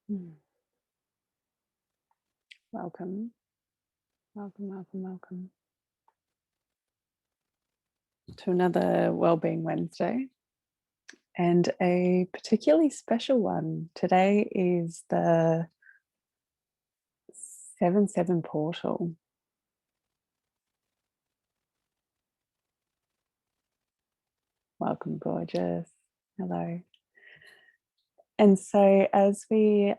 Mm. Welcome, welcome, welcome, welcome to another Wellbeing Wednesday and a particularly special one. Today is the 7/7 portal. Welcome, gorgeous. Hello. And so, as we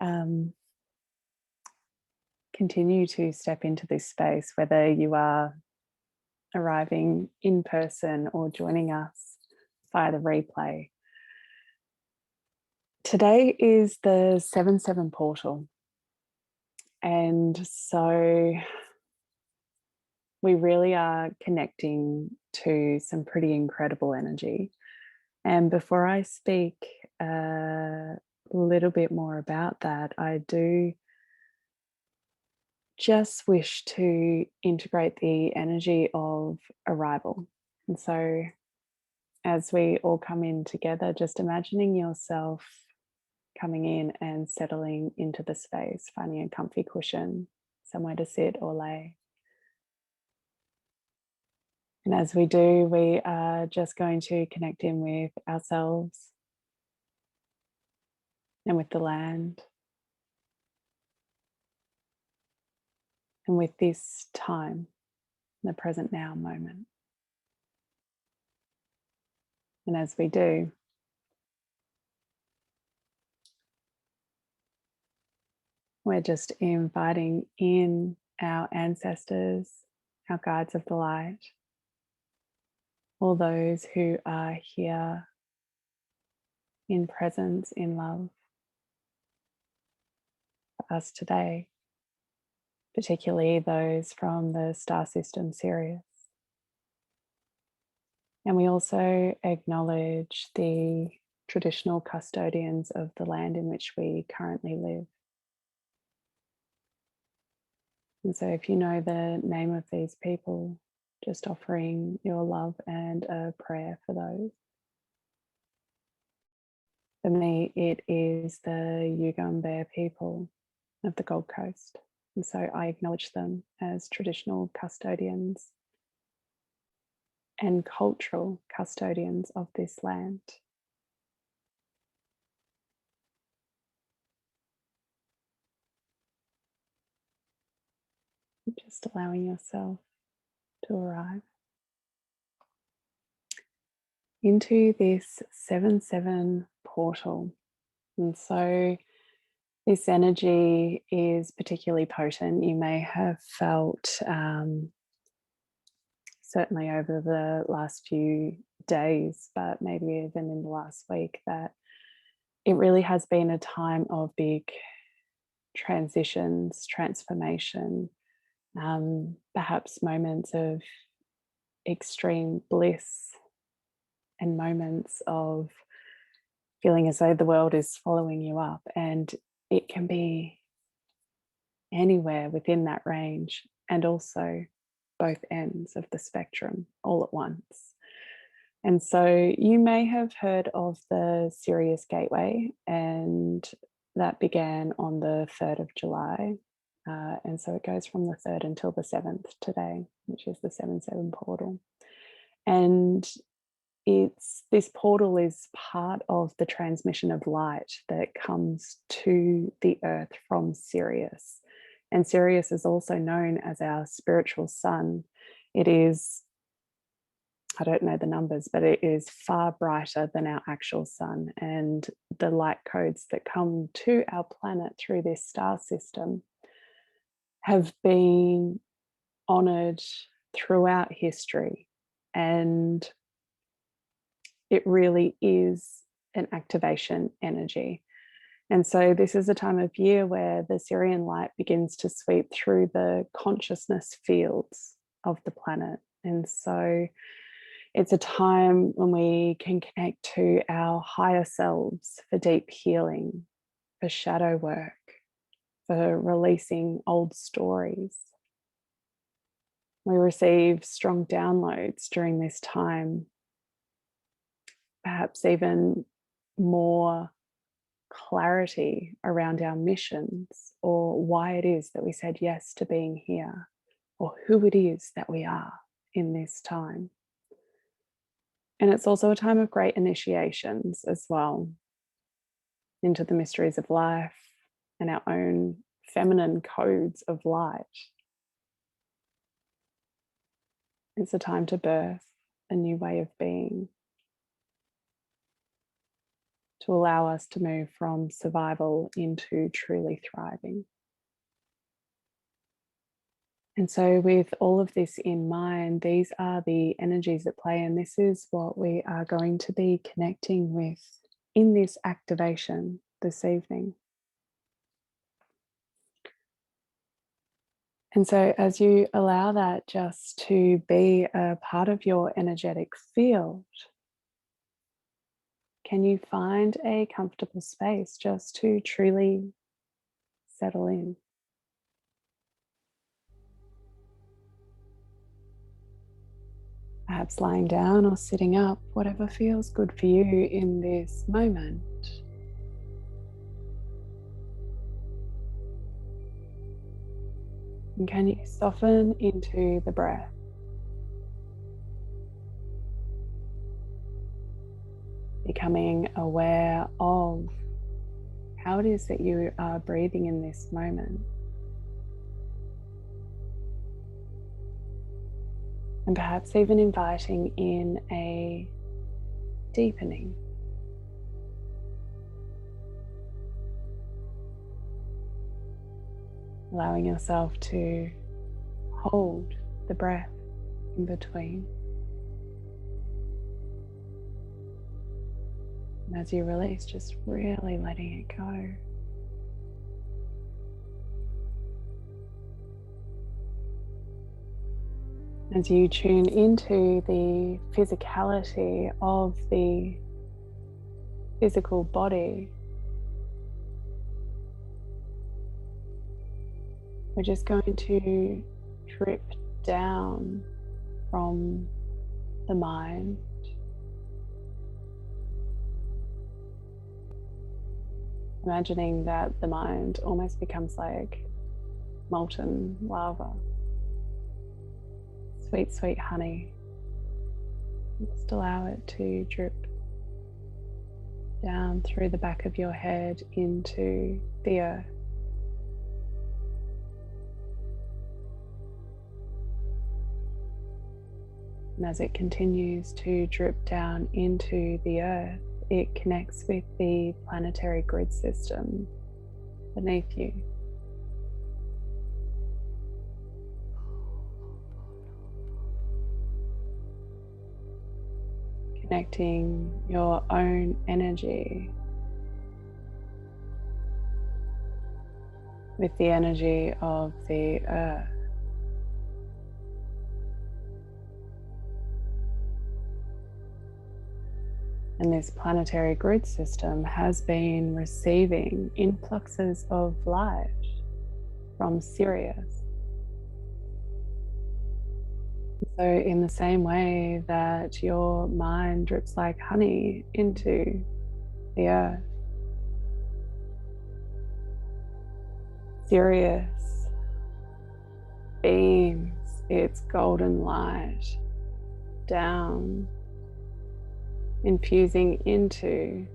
continue to step into this space, whether you are arriving in person or joining us via the replay, today is the 7/7 portal. And so we really are connecting to some pretty incredible energy. And before I speak a little bit more about that, I do just wish to integrate the energy of arrival. And so, as we all come in together, just imagining yourself coming in and settling into the space, finding a comfy cushion, somewhere to sit or lay. And as we do, we are just going to connect in with ourselves and with the land and with this time, the present now moment. And as we do, we're just inviting in our ancestors, our guides of the light, all those who are here in presence, in love for us today, particularly those from the star system Sirius. And we also acknowledge the traditional custodians of the land in which we currently live. And so, if you know the name of these people, just offering your love and a prayer for those. For me, it is the Yugambeh people of the Gold Coast. And so I acknowledge them as traditional custodians and cultural custodians of this land. Just allowing yourself to arrive into this 7/7 portal. And so this energy is particularly potent. You may have felt, certainly over the last few days, but maybe even in the last week, that it really has been a time of big transitions, transformation, perhaps moments of extreme bliss and moments of feeling as though the world is following you up. And it can be anywhere within that range, and also both ends of the spectrum all at once. And so you may have heard of the Sirius Gateway, and that began on the 3rd of July. And so it goes from the 3rd until the 7th today, which is the 7/7 portal. And this portal is part of the transmission of light that comes to the earth from Sirius. And Sirius is also known as our spiritual sun. It is, I don't know the numbers, but it is far brighter than our actual sun. And the light codes that come to our planet through this star system have been honored throughout history. And it really is an activation energy. And so this is a time of year where the Sirian light begins to sweep through the consciousness fields of the planet. And so it's a time when we can connect to our higher selves for deep healing, for shadow work, for releasing old stories. We receive strong downloads during this time, perhaps even more clarity around our missions or why it is that we said yes to being here or who it is that we are in this time. And it's also a time of great initiations as well into the mysteries of life and our own feminine codes of light. It's a time to birth a new way of being, to allow us to move from survival into truly thriving. And so, with all of this in mind, these are the energies at play, and this is what we are going to be connecting with in this activation this evening. And so, as you allow that just to be a part of your energetic field, can you find a comfortable space just to truly settle in? Perhaps lying down or sitting up, whatever feels good for you in this moment. And can you soften into the breath? Becoming aware of how it is that you are breathing in this moment. And perhaps even inviting in a deepening. Allowing yourself to hold the breath in between. And as you release, just really letting it go. As you tune into the physicality of the physical body, we're just going to drip down from the mind, imagining that the mind almost becomes like molten lava. Sweet, sweet honey. Just allow it to drip down through the back of your head into the earth. And as it continues to drip down into the earth, it connects with the planetary grid system beneath you. Connecting your own energy with the energy of the earth. And this planetary grid system has been receiving influxes of light from Sirius. So in the same way that your mind drips like honey into the earth, Sirius beams its golden light down, infusing into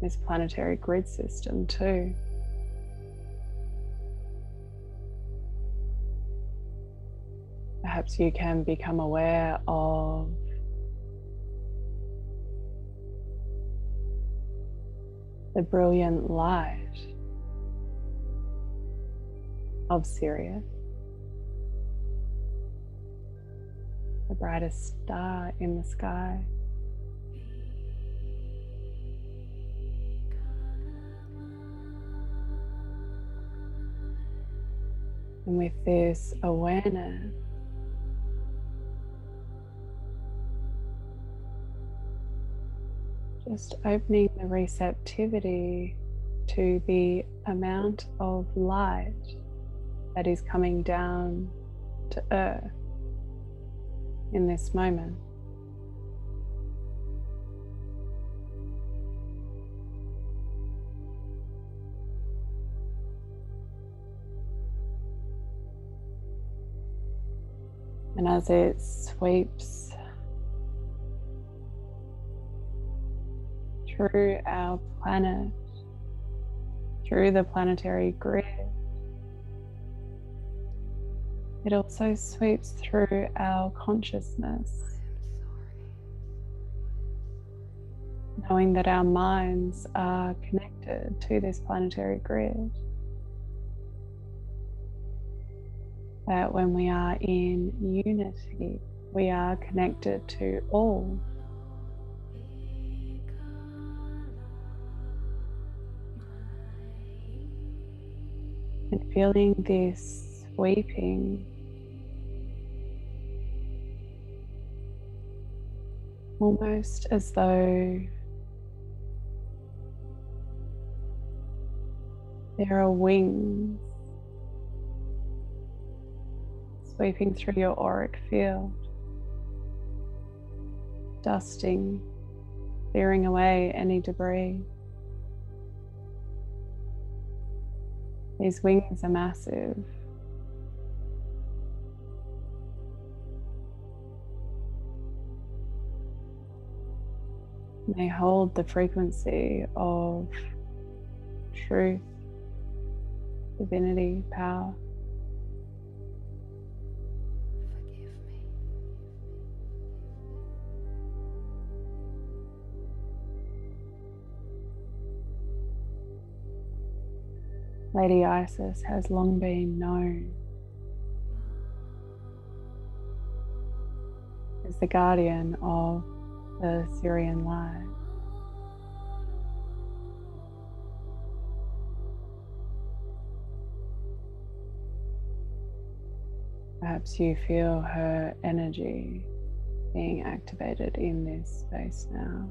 this planetary grid system too. Perhaps you can become aware of the brilliant light of Sirius, the brightest star in the sky. And with this awareness, just opening the receptivity to the amount of light that is coming down to earth in this moment. as it sweeps through our planet, through the planetary grid, it also sweeps through our consciousness, knowing that our minds are connected to this planetary grid. That when we are in unity, we are connected to all. And feeling this sweeping, almost as though there are wings sweeping through your auric field, dusting, clearing away any debris. These wings are massive. They hold the frequency of truth, divinity, power. Lady Isis has long been known as the guardian of the Sirian light. Perhaps you feel her energy being activated in this space now.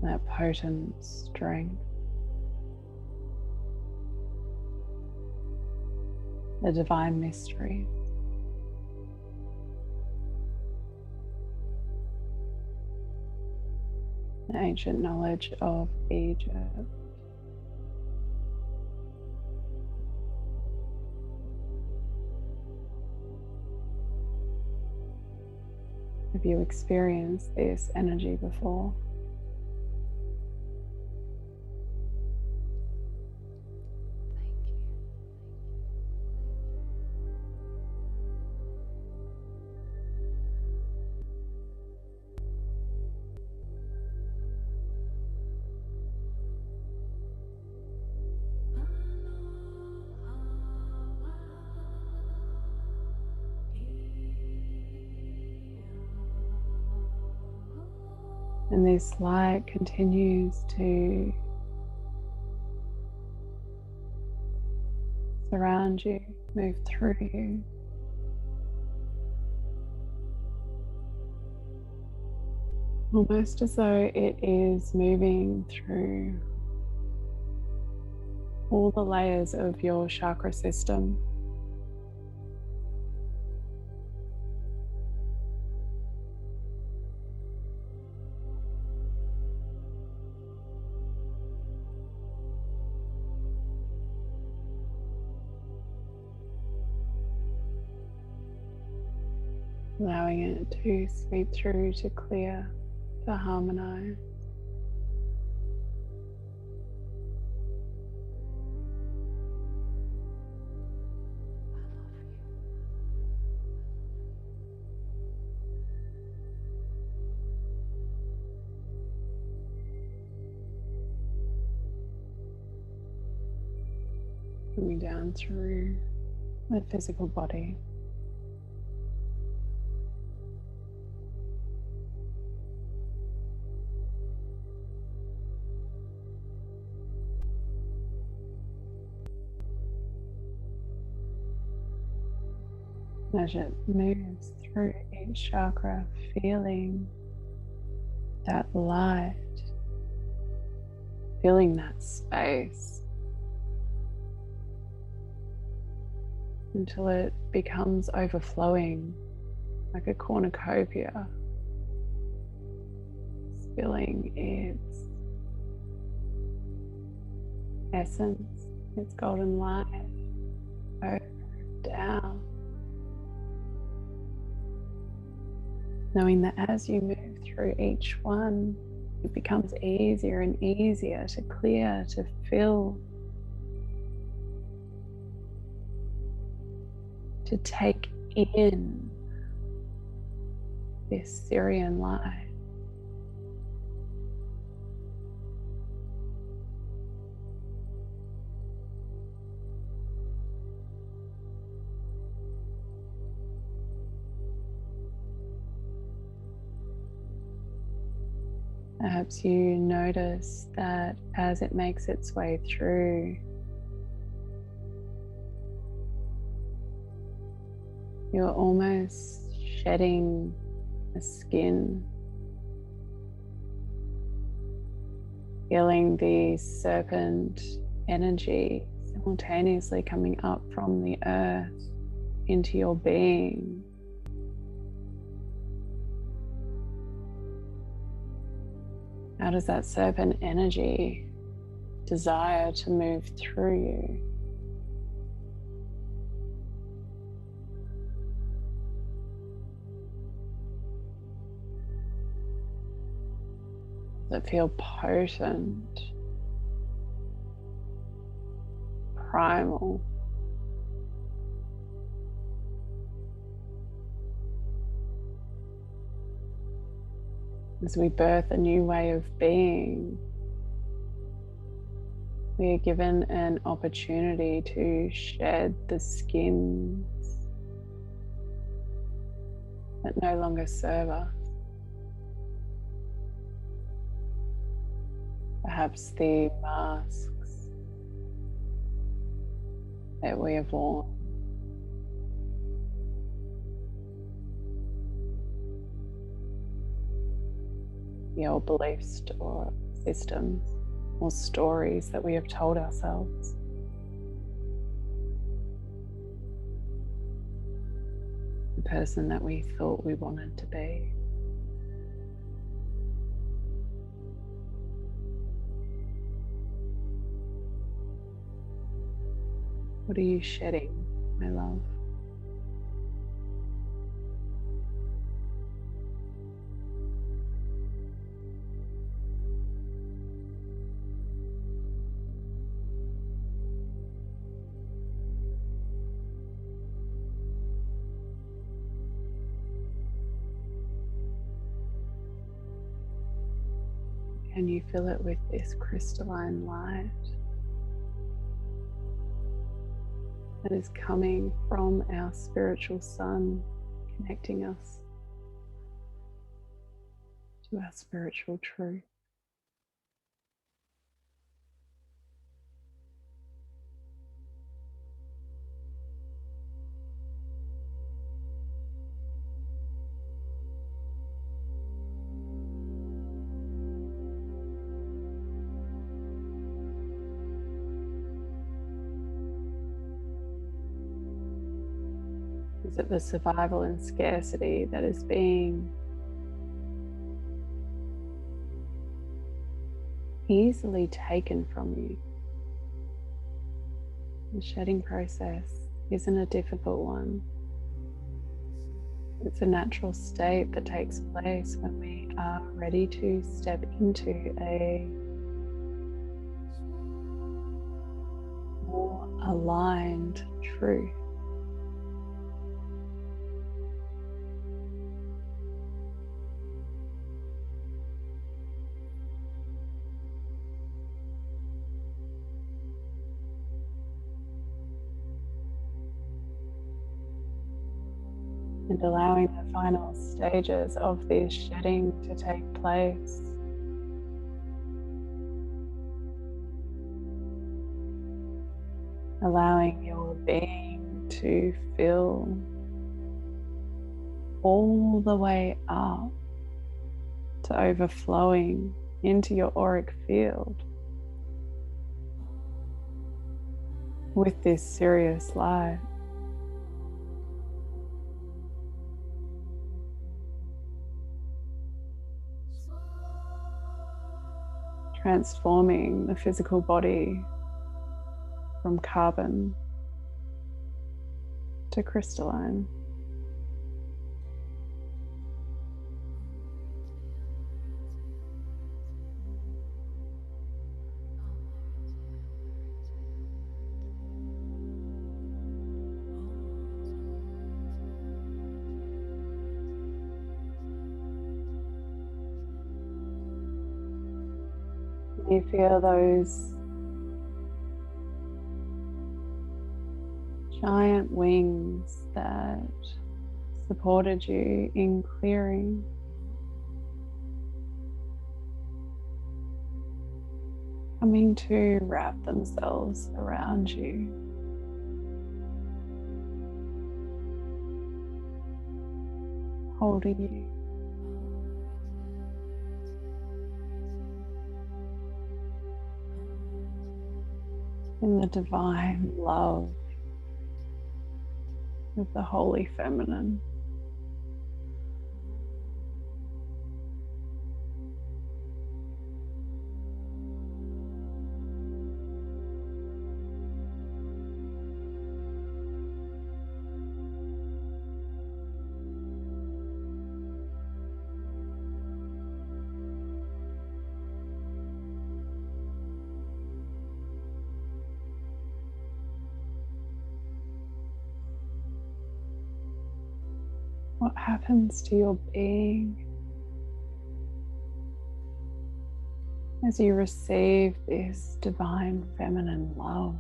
That potent strength. The divine mystery. The ancient knowledge of Egypt. Have you experienced this energy before? And this light continues to surround you, move through you. Almost as though it is moving through all the layers of your chakra system. Allowing it to sweep through, to clear, to harmonize. Coming down through the physical body. As it moves through each chakra, feeling that light, feeling that space until it becomes overflowing like a cornucopia, spilling its essence, its golden light over, down, knowing that as you move through each one, it becomes easier and easier to clear, to fill, to take in this Sirian light. Perhaps you notice that as it makes its way through, you're almost shedding the skin, feeling the serpent energy simultaneously coming up from the earth into your being. How does that serpent energy desire to move through you? Does it feel potent, primal? As we birth a new way of being, we are given an opportunity to shed the skins that no longer serve us. Perhaps the masks that we have worn. The old beliefs or systems or stories that we have told ourselves. The person that we thought we wanted to be. What are you shedding, my love? Can you fill it with this crystalline light that is coming from our spiritual sun, connecting us to our spiritual truth? Is it the survival and scarcity that is being easily taken from you? The shedding process isn't a difficult one. It's a natural state that takes place when we are ready to step into a more aligned truth. And allowing the final stages of this shedding to take place. Allowing your being to fill all the way up to overflowing into your auric field with this Sirius light. Transforming the physical body from carbon to crystalline. You feel those giant wings that supported you in clearing. Coming to wrap themselves around you. Holding you. In the divine love of the Holy Feminine. What happens to your being as you receive this divine feminine love?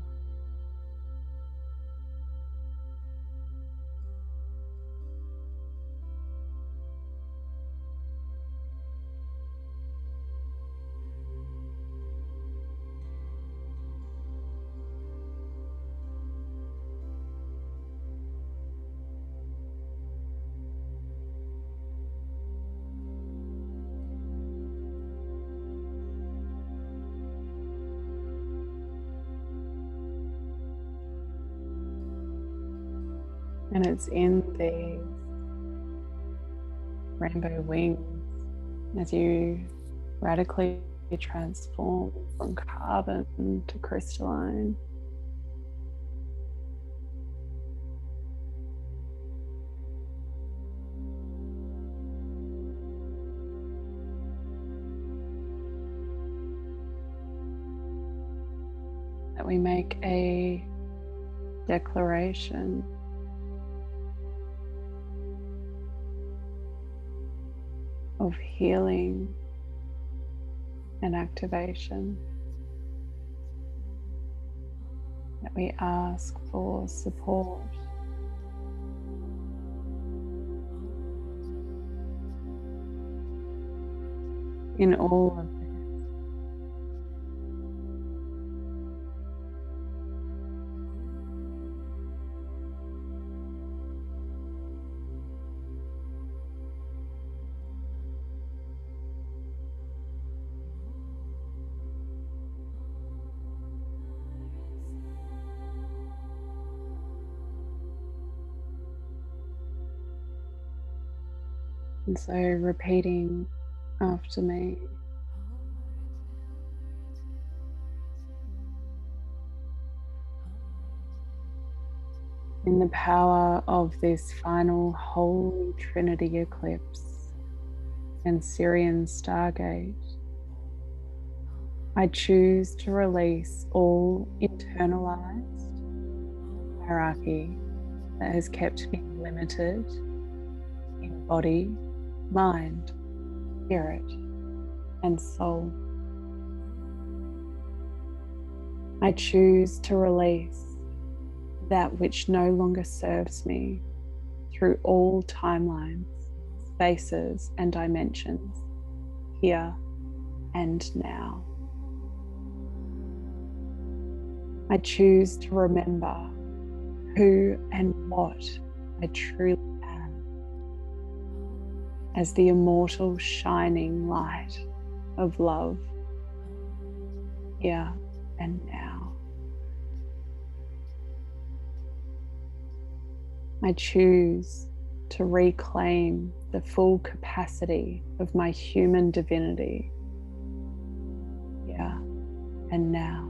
And it's in these rainbow wings as you radically transform from carbon to crystalline. That we make a declaration of healing and activation, that we ask for support in all of this. And so repeating after me. In the power of this final Holy Trinity eclipse and Sirian Stargate, I choose to release all internalized hierarchy that has kept me limited in body, mind, spirit, and soul. I choose to release that which no longer serves me through all timelines, spaces, and dimensions, here and now. I choose to remember who and what I truly am as the immortal shining light of love, here and now. I choose to reclaim the full capacity of my human divinity, here and now.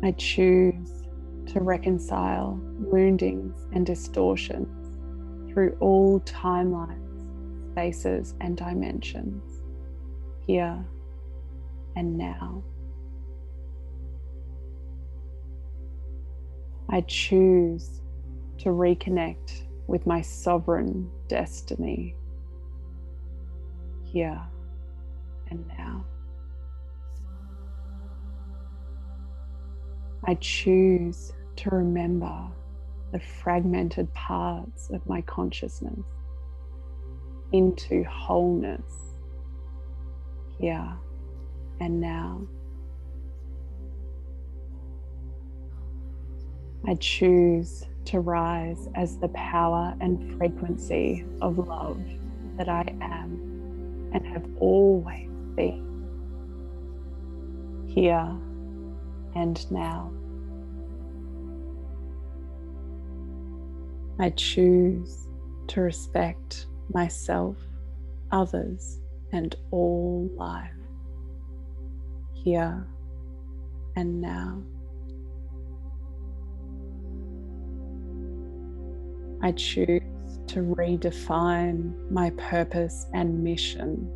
I choose to reconcile woundings and distortions through all timelines, spaces, and dimensions, here and now. I choose to reconnect with my sovereign destiny, here and now. I choose to remember the fragmented parts of my consciousness into wholeness here and now. I choose to rise as the power and frequency of love that I am and have always been here and now. I choose to respect myself, others, and all life here and now. I choose to redefine my purpose and mission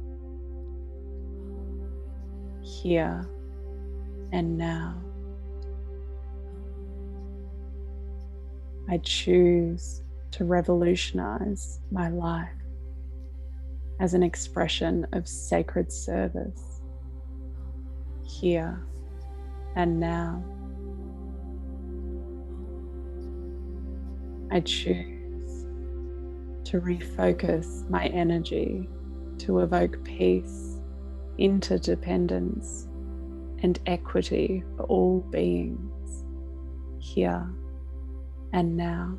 here and now. I choose to revolutionize my life as an expression of sacred service here and now. I choose to refocus my energy to evoke peace, interdependence, and equity for all beings here and now.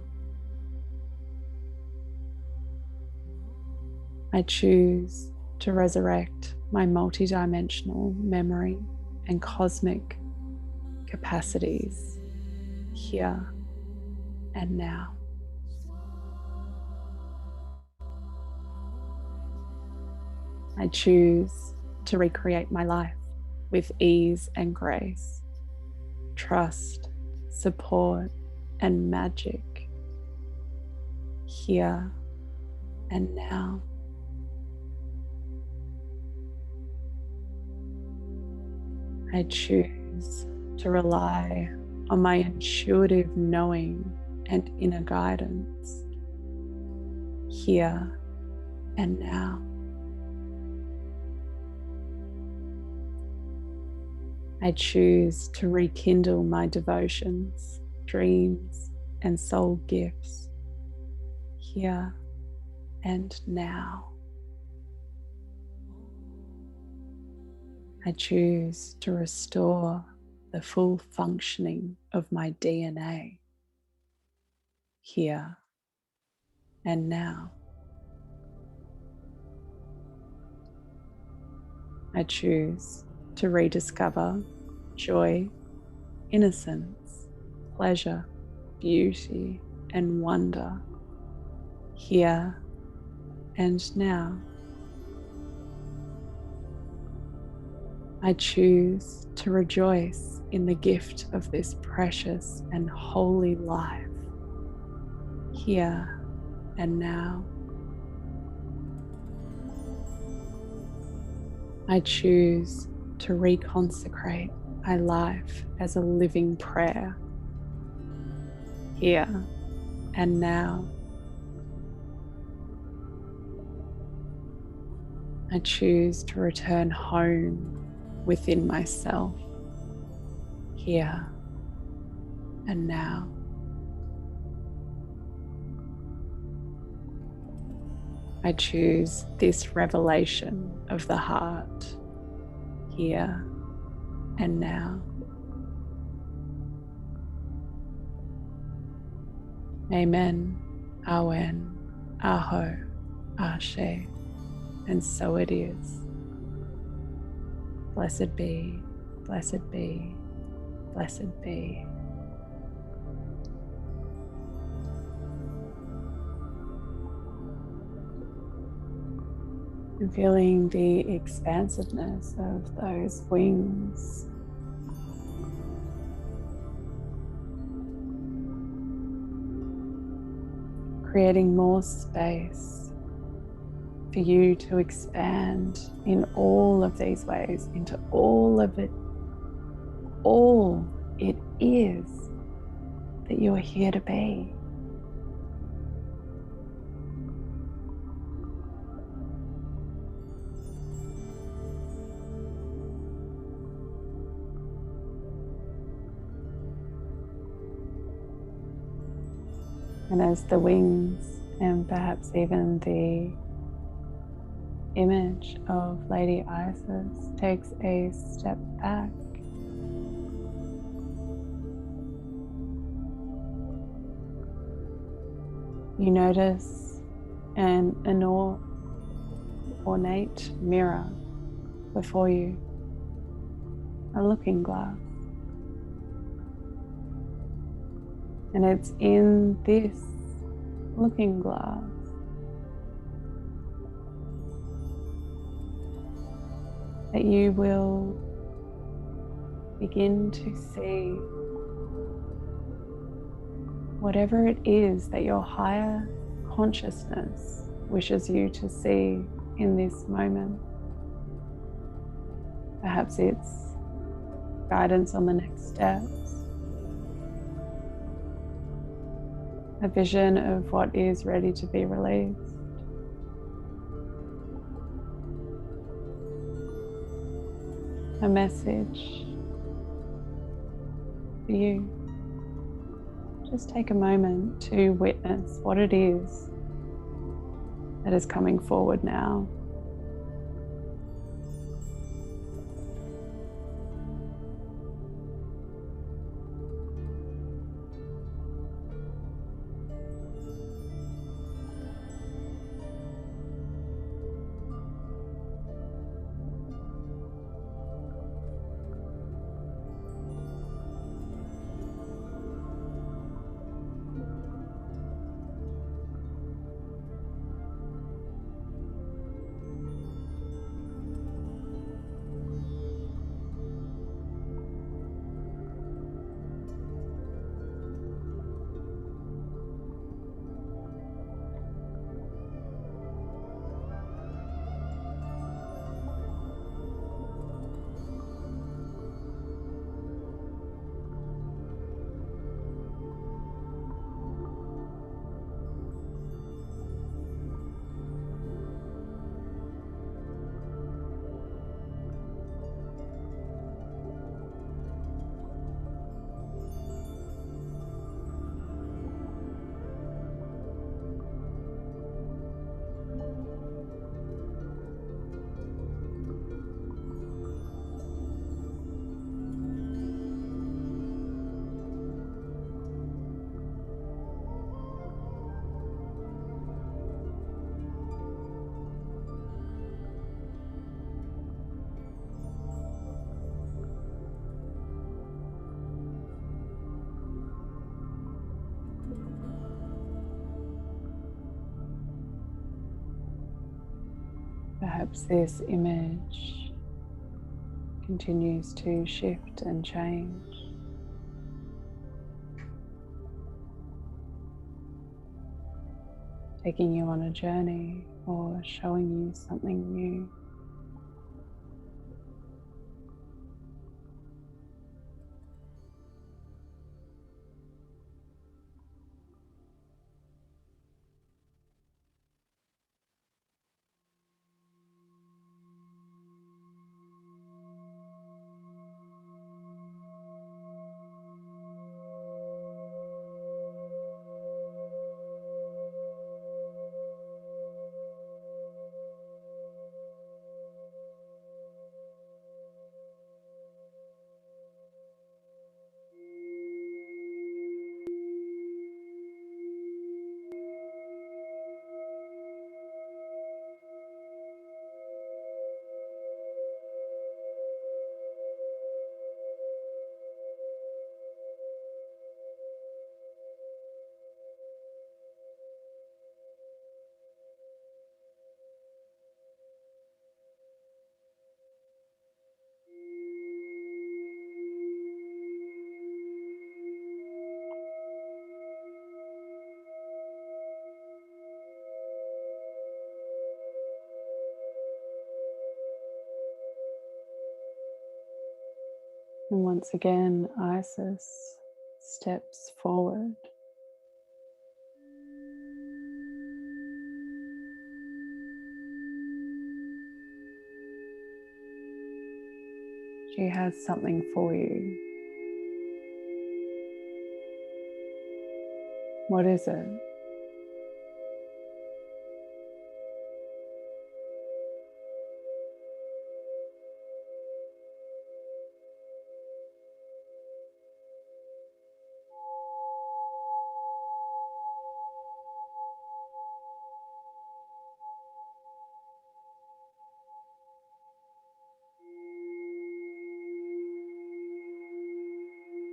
I choose to resurrect my multidimensional memory and cosmic capacities here and now. I choose to recreate my life with ease and grace, trust, support, and magic here and now. I choose to rely on my intuitive knowing and inner guidance here and now. I choose to rekindle my devotions, dreams, and soul gifts here and now. I choose to restore the full functioning of my DNA here and now. I choose to rediscover joy, innocence, pleasure, beauty, and wonder here and now. I choose to rejoice in the gift of this precious and holy life here and now. I choose to reconsecrate my life as a living prayer here and now. I choose to return home within myself here and now. I choose this revelation of the heart here and now. Amen, Awen, Aho, Ashe, and so it is. Blessed be, blessed be, blessed be. And feeling the expansiveness of those wings. Creating more space for you to expand in all of these ways into all of it, all it is that you are here to be. And as the wings and perhaps even the image of Lady Isis takes a step back, you notice an ornate mirror before you, a looking glass. And it's in this looking glass that you will begin to see whatever it is that your higher consciousness wishes you to see in this moment. Perhaps it's guidance on the next steps, a vision of what is ready to be released, a message for you. Just take a moment to witness what it is that is coming forward now. Perhaps this image continues to shift and change, taking you on a journey or showing you something new. And once again, Isis steps forward. She has something for you. What is it?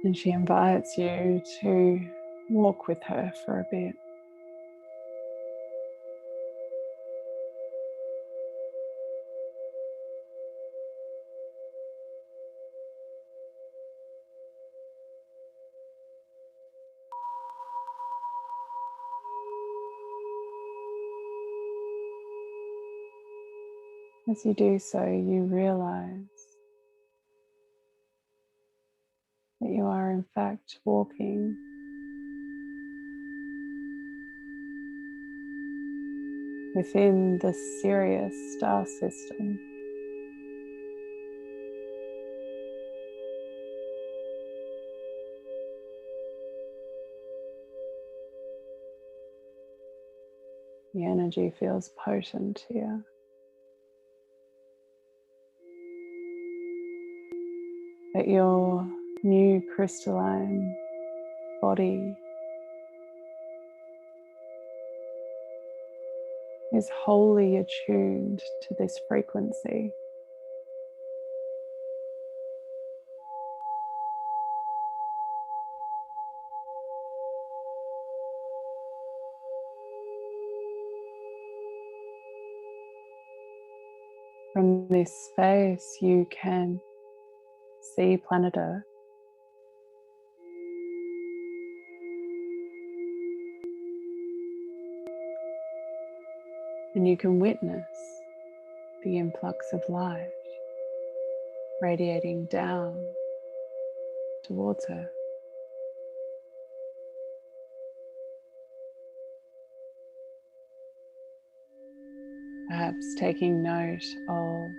And she invites you to walk with her for a bit. As you do so, you realize that you are in fact walking within the Sirius star system. The energy feels potent here. That your new crystalline body is wholly attuned to this frequency. From this space, you can see planet Earth. And you can witness the influx of light radiating down towards her. Perhaps taking note of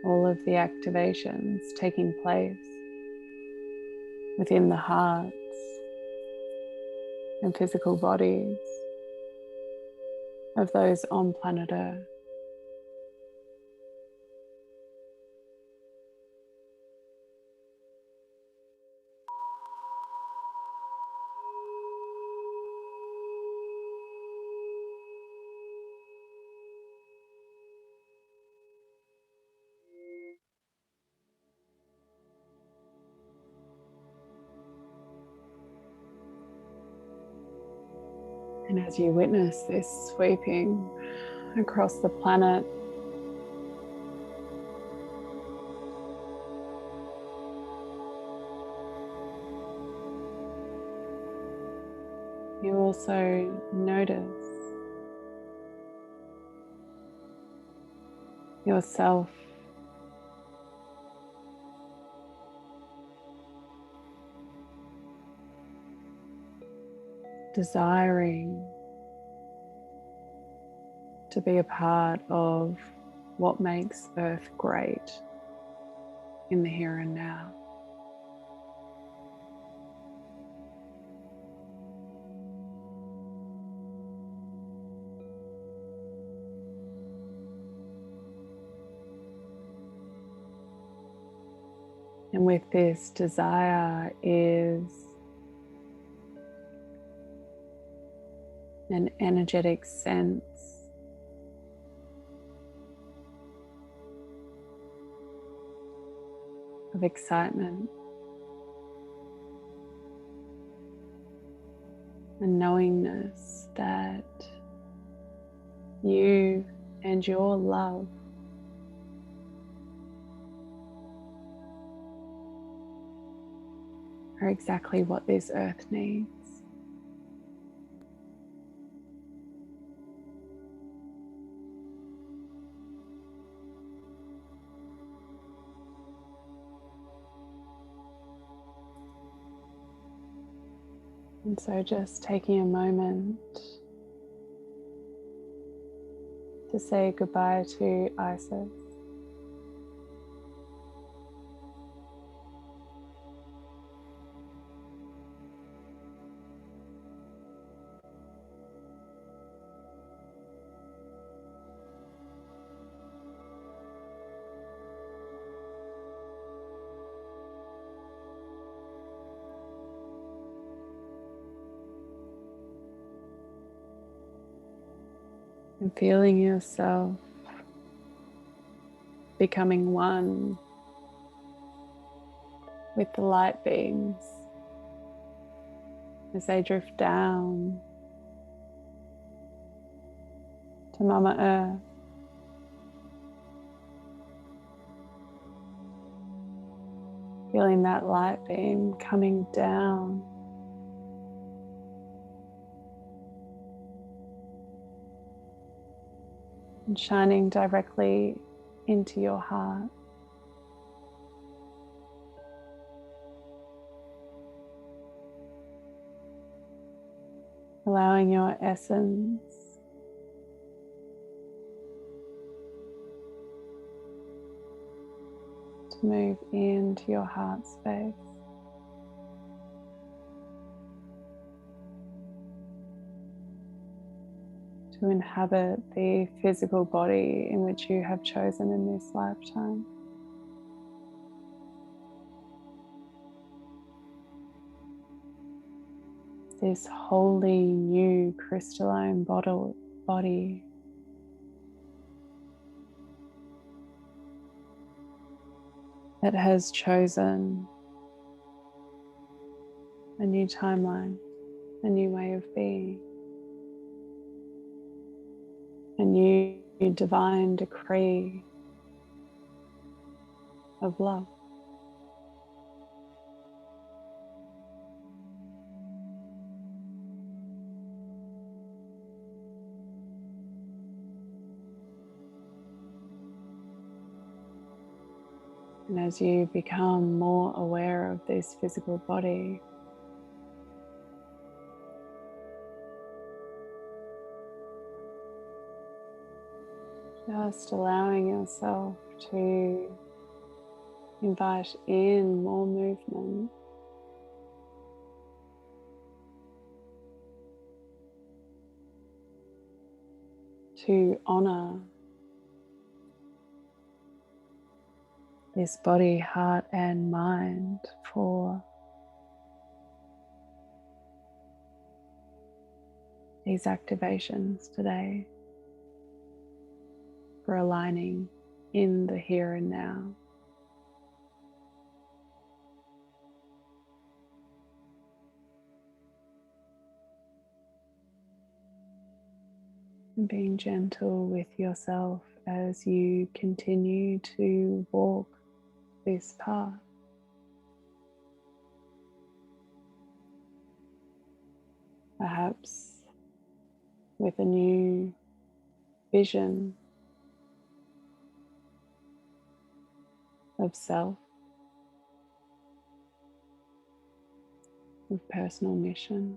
all of the activations taking place within the hearts and physical bodies of those on planet Earth. And as you witness this sweeping across the planet, you also notice yourself desiring to be a part of what makes Earth great in the here and now. And with this desire is an energetic sense of excitement and knowingness that you and your love are exactly what this earth needs. And so just taking a moment to say goodbye to Isis. and feeling yourself becoming one with the light beams as they drift down to Mama Earth. Feeling that light beam coming down and shining directly into your heart. Allowing your essence to move into your heart space. To inhabit the physical body in which you have chosen in this lifetime. This wholly new crystalline body that has chosen a new timeline, a new way of being, a new divine decree of love. And as you become more aware of this physical body, just allowing yourself to invite in more movement, to honor this body, heart, and mind for these activations today, for aligning in the here and now. And being gentle with yourself as you continue to walk this path. Perhaps with a new vision of self, of personal mission,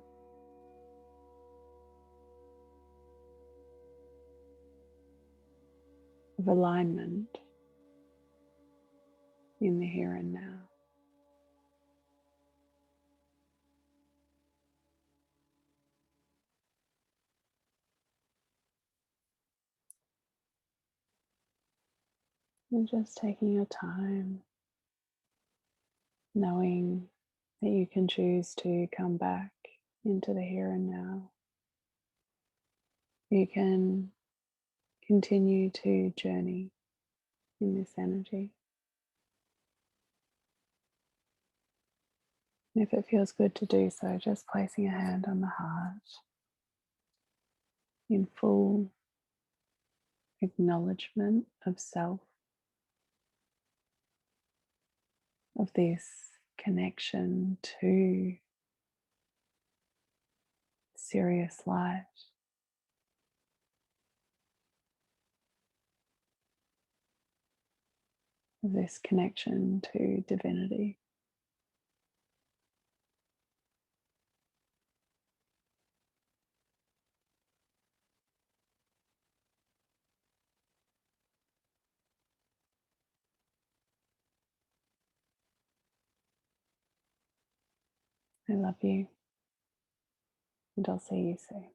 of alignment in the here and now. And just taking your time, knowing that you can choose to come back into the here and now. You can continue to journey in this energy. And if it feels good to do so, just placing a hand on the heart in full acknowledgement of self, of this connection to Sirius light, of this connection to divinity. I love you, and I'll see you soon.